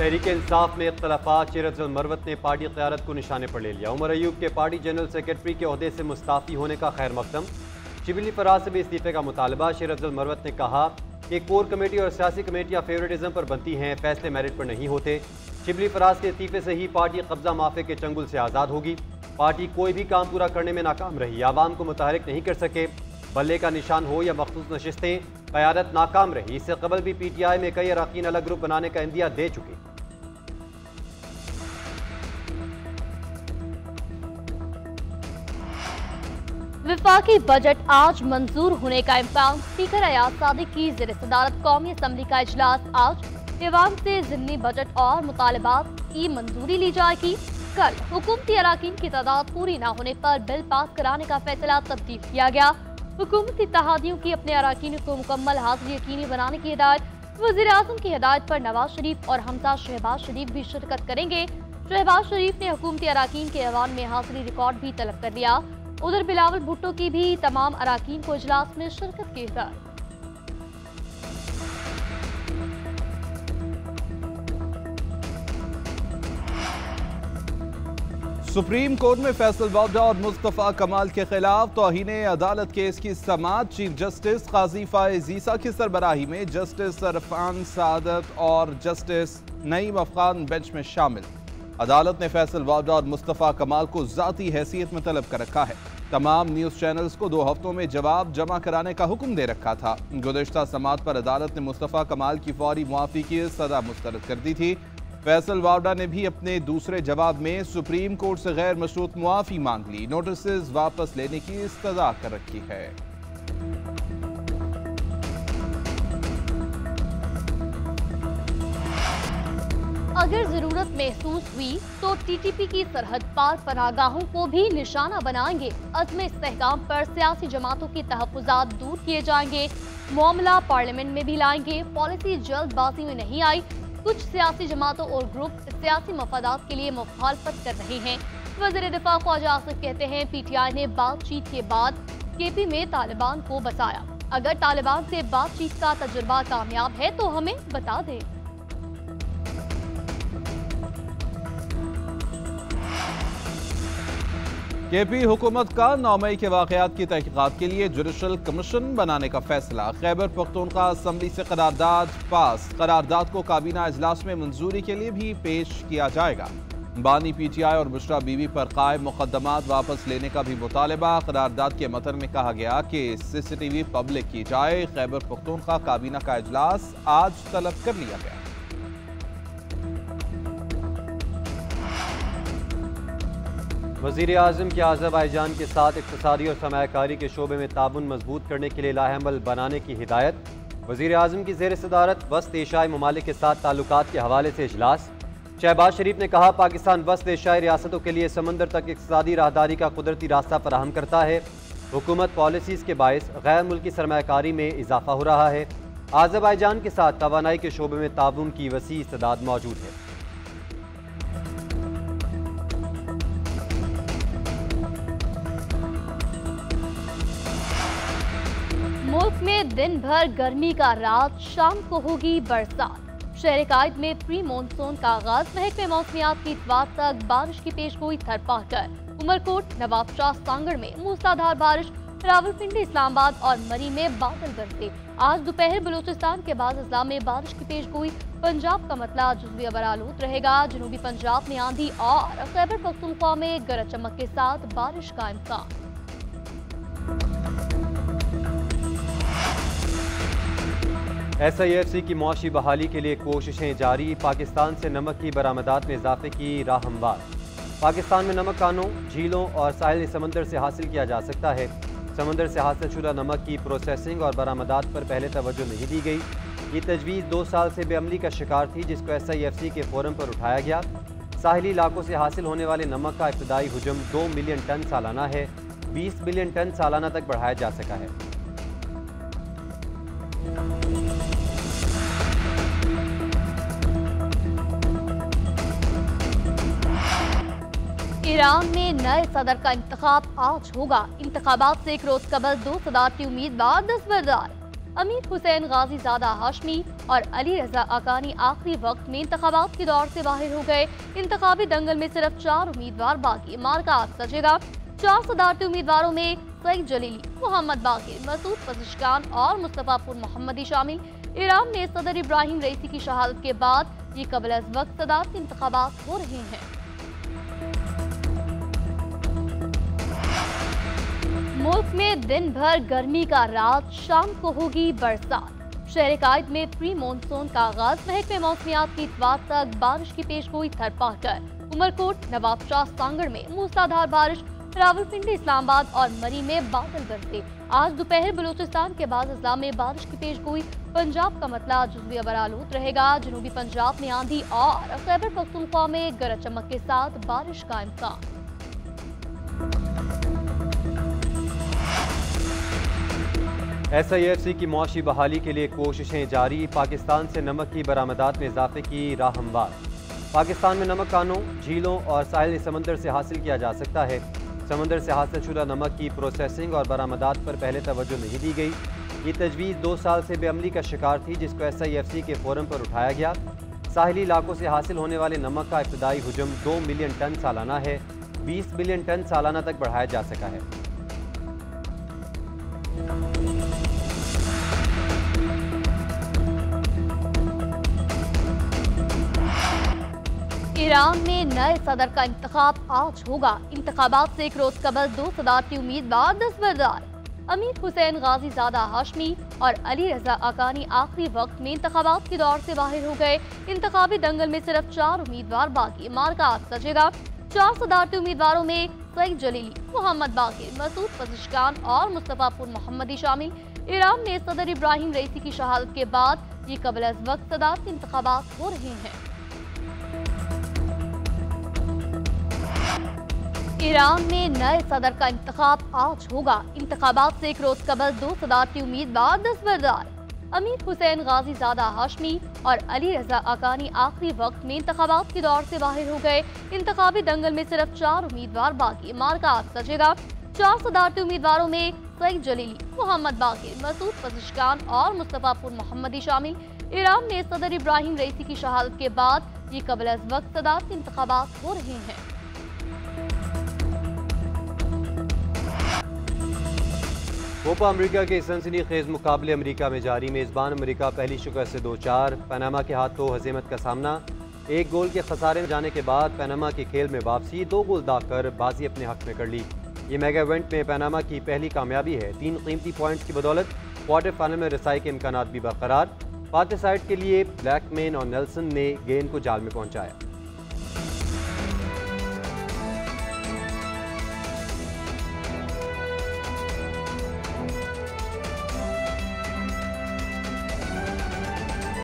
तहरीक इंसाफ में इख्तलाफात। शेर अफजल मरवत ने पार्टी क़यादत को निशाने पर ले लिया। उमर अयूब के पार्टी जनरल सेक्रेटरी के ओहदे से मुस्ताफ़ी होने का खैर मकदम। शिबली फराज से भी इस्तीफे का मुतालबा। शेर अफजल मरवत ने कहा कि कोर कमेटी और सियासी कमेटियाँ फेवरेटिज्म पर बनती हैं, फैसले मेरिट पर नहीं होते। शिबली फराज के इस्तीफे से ही पार्टी कब्जा माफे के चंगुल से आज़ाद होगी। पार्टी कोई भी काम पूरा करने में नाकाम रही, आवाम को मुतहरिक नहीं कर सके। बल्ले का निशान हो या मखसूस नशिस्तें, क़यादत नाकाम रही। इससे कबल भी PTI में कई अरकान अलग ग्रुप बनाने का इंदिया दे चुके। विफाकी बजट आज मंजूर होने का इम्कान। स्पीकर अयाज सादिक की ज़ेर सदारत कौमी असम्बली का इजलास आज। एवाम से ज़िमनी बजट और मुतालबात की मंजूरी ली जाएगी। कल हुकूमती अराकीन की तादाद पूरी न होने पर बिल पास कराने का फैसला तब्दील किया गया। हुकूमती इत्तेहादियों की अपने अराकीन को मुकम्मल हाजिरी यकीनी बनाने की हिदायत। वज़ीर आज़म की हिदायत पर नवाज शरीफ और हमजा शहबाज शरीफ भी शिरकत करेंगे। शहबाज शरीफ ने हुकूमती अराकीन के ऐवान में हाजिरी रिकॉर्ड भी तलब कर लिया। उधर बिलावल भुट्टो की भी तमाम अराकीन को इजलास में शिरकत की हिदायत। सुप्रीम कोर्ट में फैसल वावडा और मुस्तफ़ा कमाल के खिलाफ तौहीन अदालत केस की समाअत। चीफ जस्टिस काजी फाइज ईसा की सरबराही में जस्टिस अरफान सादत और जस्टिस नईम अफगान बेंच में शामिल। अदालत ने फैसल वावडा और मुस्तफ़ा कमाल को ज़ाती हैसियत में तलब कर रखा है। तमाम न्यूज़ चैनल्स को 2 हफ्तों में जवाब जमा कराने का हुक्म दे रखा था। गुज़िश्ता समाअत पर अदालत ने मुस्तफ़ा कमाल की फौरी मुआफ़ी की सज़ा मुस्तरद कर दी थी। फैसल वावडा ने भी अपने दूसरे जवाब में सुप्रीम कोर्ट से गैर मशरूत मुआफ़ी मांग ली। नोटिस वापस लेने की इस्तदा कर रखी है। अगर जरूरत महसूस हुई तो TTP की सरहद पार पनाहगाहों को भी निशाना बनाएंगे। अज़्म इस्तेहकाम पर सियासी जमातों की तहफ़्फ़ुज़ात दूर किए जाएंगे। मामला पार्लियामेंट में भी लाएंगे। पॉलिसी जल्दबाजी में नहीं आई। कुछ सियासी जमातों और ग्रुप सियासी मफादात के लिए मुखालफत कर रहे हैं। वज़ीर दिफा ख्वाजा आसिफ कहते हैं PTI ने बातचीत के बाद KP में तालिबान को बचाया। अगर तालिबान से बातचीत का तजुर्बा कामयाब है तो हमें बता दें। KP हुकूमत का 9 मई के वाक़यात की तहकीकात के लिए जुडिशल कमीशन बनाने का फैसला। खैबर पख्तूनख्वा असम्बली से करारदाद पास। करारदाद को काबीना इजलास में मंजूरी के लिए भी पेश किया जाएगा। बानी PTI और बुशरा बीवी पर कायम मुकदमात वापस लेने का भी मुतालबा। करारदाद के मतन में कहा गया कि CCTV पब्लिक की जाए। खैबर पख्तूनख्वा काबीना का इजलास आज तलब कर लिया गया। वज़ीर आज़म के आज़रबाईजान के साथ इक़्तिसादी और सरमायाकारी के शोबे में ताउन मजबूत करने के लिए लाहेअमल बनाने की हिदायत। वज़ीर आज़म की ज़ेर सदारत वस्त एशियाई ममालिक के साथ ताल्लुकात के हवाले से इजलास। शहबाज शरीफ ने कहा पाकिस्तान वस्त एशियाई रियासतों के लिए समंदर तक इक़्तिसादी राहदारी का कुदरती रास्ता फराहम करता है। हुकूमत पॉलिसीज़ के बायस गैर मुल्की सरमायाकारी में इजाफा हो रहा है। आज़रबाईजान के साथ तवानाई के शोबे में ताउन की वसी इस्तेदाद मौजूद है। मुल्क में दिन भर गर्मी का रात, शाम को होगी बरसात। शहर कायद में प्री मानसून का आगाज। महकमे मौसमियात की इतवार तक बारिश की पेशगोई थरपा कर। उमरकोट, नवाबशाह, सांगड़ में मूसलाधार बारिश। रावलपिंडी, इस्लामाबाद और मरी में बादल गरजे। आज दोपहर बलूचिस्तान के बाद अजला में बारिश की पेशगोई। पंजाब का मतला जुज़वी अबरालूद रहेगा। जनूबी पंजाब में आंधी और खैबर पख्तूनख्वा में गरज चमक के साथ बारिश का इम्कान। SIFC की मुआशी बहाली के लिए कोशिशें जारी। पाकिस्तान से नमक की बरामदात में इजाफे की राह हमवार। पाकिस्तान में नमक कानों, झीलों और साहिल समंदर से हासिल किया जा सकता है। समंदर से हासिल शुदा नमक की प्रोसेसिंग और बरामदात पर पहले तवज्जो नहीं दी गई। ये तजवीज़ 2 साल से बेअमली का शिकार थी, जिसको SIFC के फोरम पर उठाया गया। साहिली इलाकों से हासिल होने वाले नमक का इब्तदाई हुजम 2 मिलियन टन सालाना है। 20 बिलियन टन सालाना तक बढ़ाया जा सका है। ईरान में नए सदर का इंतखाब आज होगा। इंतखाबात से एक रोज कबल 2 सदारती उम्मीदवार दस्तबरदार। अमीर हुसैन गाजीजादा हाशमी और अली रजा आकानी आखिरी वक्त में इंतखाबात के दौर से बाहर हो गए। इंतखाबी दंगल में सिर्फ 4 उम्मीदवार बाकी, मार्का आज सजेगा। 4 सदारती उम्मीदवारों में सईद जलीली, मोहम्मद बाकिर, मसूद पज़िशकान और मुस्तफापुर मोहम्मदी शामिल। ईरान में सदर इब्राहिम रईसी की शहादत के बाद ये कबल अज़ वक्त सदारती इंतखाबात हो रहे हैं। मुल्क में दिन भर गर्मी का राज, शाम को होगी बरसात। शहर कायद में प्री मानसून का आगाज, महकमे मौसमियात की इतवार तक बारिश की पेशगोई थरपाकर। उमरकोट, नवाबशाह, सांगड़ में मूसलाधार बारिश, रावलपिंडी, इस्लामाबाद और मरी में बादल बरसे। आज दोपहर बलूचिस्तान के बाद अजला में बारिश की पेशगोई। पंजाब का मतला जुज़वी अबरालूद रहेगा। जनूबी पंजाब में आंधी और खैबर पख्तूनख्वा में गरज चमक के साथ बारिश का इम्कान। SIFC की मुआशी बहाली के लिए कोशिशें जारी। पाकिस्तान से नमक की बरामदात में इजाफे की राह हमवार। पाकिस्तान में नमक कानों, झीलों और साहिल समंदर से हासिल किया जा सकता है। समंदर से हासिल शुदा नमक की प्रोसेसिंग और बरामदात पर पहले तवज्जो नहीं दी गई। ये तजवीज़ 2 साल से बेअमली का शिकार थी, जिसको SIFC के फोरम पर उठाया गया। साहिली इलाकों से हासिल होने वाले नमक का इब्तदाई हुजम 2 मिलियन टन सालाना है। 20 मिलियन टन सालाना तक बढ़ाया जा सका है। ईरान में नए सदर का इंतखाब आज होगा। इंतखाबात से एक रोज कबल 2 सदारती उम्मीदवार दस्तबरदार। अमीर हुसैन गाजीजादा हाशमी और अली रजा आकानी आखिरी वक्त में इंतखाबात के दौर से बाहर हो गए। इंतखाबी दंगल में सिर्फ 4 उम्मीदवार बाकी, मार्का आज सजेगा। 4 सदारती उम्मीदवारों में सईद जलीली, मोहम्मद बाकिर, मसूद पज़िशकान और मुस्तफापुर मोहम्मदी शामिल। ईरान में सदर इब्राहिम रईसी की शहादत के बाद ये कबल अज़ वक्त सदारती इंतखाबात हो रहे हैं। ईरान में नए सदर का इंतखाब आज होगा। इंतखाबात से एक रोज कबल 2 सदारती उम्मीदवार दस्तबरदार। अमीर हुसैन गाजीजादा हाशमी और अली रजा आकानी आखिरी वक्त में इंतखाबात के दौर से बाहर हो गए। इंतखाबी दंगल में सिर्फ 4 उम्मीदवार बाकी, मार्का आज सजेगा। 4 सदारती उम्मीदवारों में सईद जलीली, मोहम्मद बाकिर, मसूद पज़िशकान और मुस्तफापुर मोहम्मदी शामिल। ईरान में सदर इब्राहिम रईसी की शहादत के बाद ये कबल अज़ वक्त सदारती इंतखाबात हो रहे हैं। कोपा अमेरिका के सनसनीखेज मुकाबले अमेरिका में जारी। मेज़बान अमेरिका पहली शिकस्त से 2-4। पनामा के हाथों हज़ीमत का सामना। 1 गोल के खसारे में जाने के बाद पनामा की खेल में वापसी, 2 गोल दागकर बाजी अपने हक में कर ली। ये मेगा इवेंट में पनामा की पहली कामयाबी है। 3 कीमती पॉइंट्स की बदौलत क्वार्टर फाइनल में रसाई के इम्कानात भी बरकरार। फातह साइड के लिए ब्लैकमैन और नेल्सन ने गेंद को जाल में पहुंचाया।